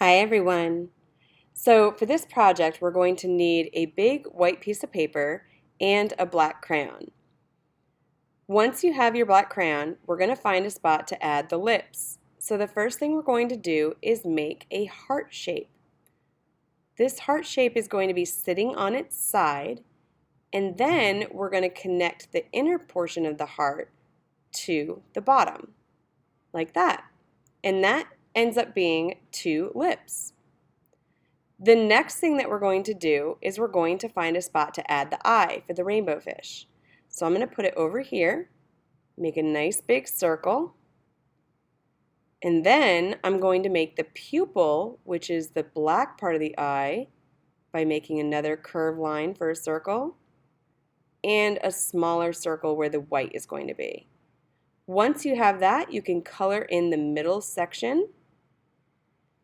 Hi everyone. So for this project we're going to need a big white piece of paper and a black crayon. Once you have your black crayon, we're going to find a spot to add the lips. So the first thing we're going to do is make a heart shape. This heart shape is going to be sitting on its side, and then we're going to connect the inner portion of the heart to the bottom, like that. And that ends up being 2 lips. The next thing that we're going to do is we're going to find a spot to add the eye for the rainbow fish. So I'm going to put it over here, make a nice big circle, and then I'm going to make the pupil, which is the black part of the eye, by making another curved line for a circle, and a smaller circle where the white is going to be. Once you have that, you can color in the middle section,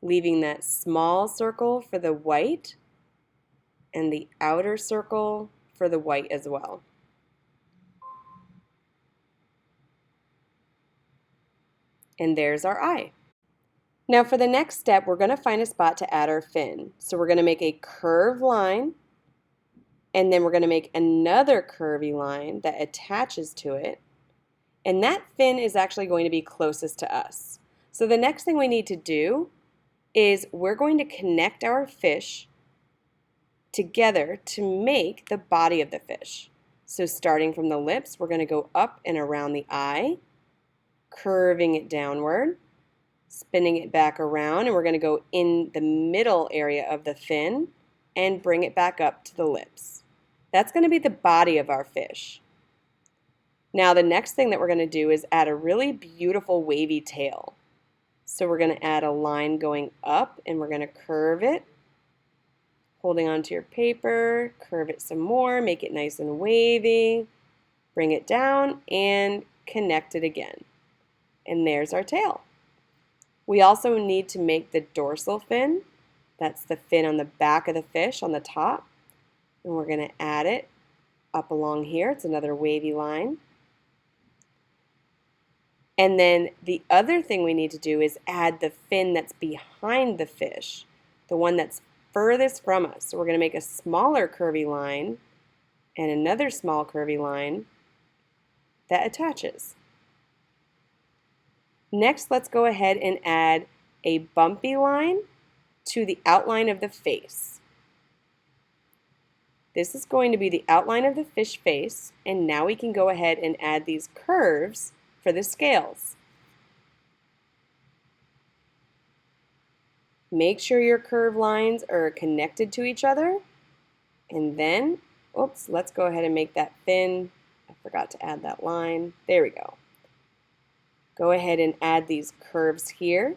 leaving that small circle for the white and the outer circle for the white as well. And there's our eye. Now for the next step, we're going to find a spot to add our fin. So we're going to make a curved line, and then we're going to make another curvy line that attaches to it. And that fin is actually going to be closest to us. So the next thing we need to do is we're going to connect our fish together to make the body of the fish. So starting from the lips, we're going to go up and around the eye, curving it downward, spinning it back around, and we're going to go in the middle area of the fin and bring it back up to the lips. That's going to be the body of our fish. Now the next thing that we're going to do is add a really beautiful wavy tail. So we're going to add a line going up, and we're going to curve it, holding onto your paper, curve it some more, make it nice and wavy, bring it down, and connect it again. And there's our tail. We also need to make the dorsal fin. That's the fin on the back of the fish on the top. And we're going to add it up along here. It's another wavy line. And then the other thing we need to do is add the fin that's behind the fish, the one that's furthest from us. So we're going to make a smaller curvy line and another small curvy line that attaches. Next, let's go ahead and add a bumpy line to the outline of the face. This is going to be the outline of the fish face, and now we can go ahead and add these curves for the scales. Make sure your curved lines are connected to each other, and then, oops, let's go ahead and make that fin. I forgot to add that line. There we go. Go ahead and add these curves here.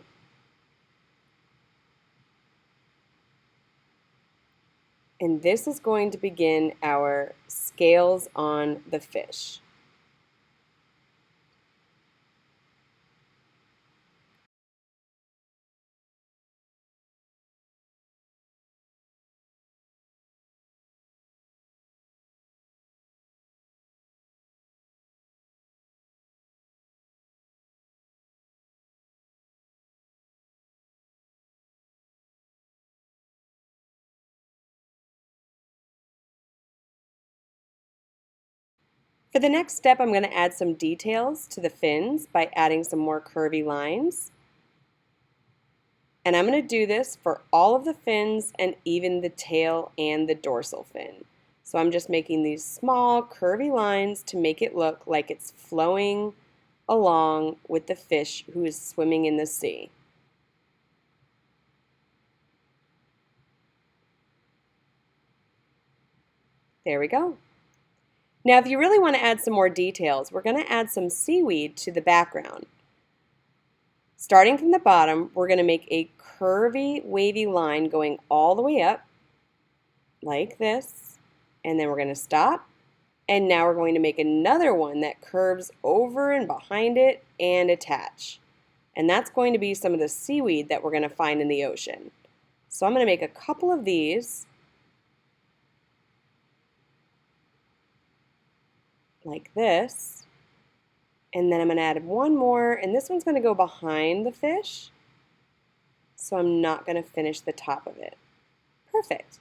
And this is going to begin our scales on the fish. For the next step, I'm going to add some details to the fins by adding some more curvy lines. And I'm going to do this for all of the fins and even the tail and the dorsal fin. So I'm just making these small curvy lines to make it look like it's flowing along with the fish who is swimming in the sea. There we go. Now, if you really want to add some more details, we're going to add some seaweed to the background. Starting from the bottom, we're going to make a curvy, wavy line going all the way up, like this, and then we're going to stop, and now we're going to make another one that curves over and behind it and attach. And that's going to be some of the seaweed that we're going to find in the ocean. So I'm going to make a couple of these, like this, and then I'm going to add one more, and this one's going to go behind the fish. so I'm not going to finish the top of it. Perfect.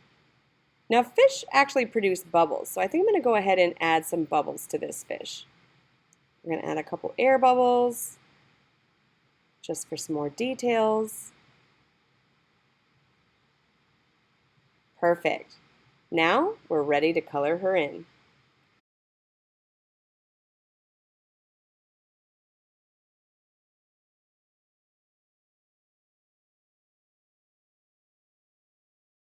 Now fish actually produce bubbles, so I think I'm going to go ahead and add some bubbles to this fish. We're going to add a couple air bubbles just for some more details. Perfect. Now we're ready to color her in.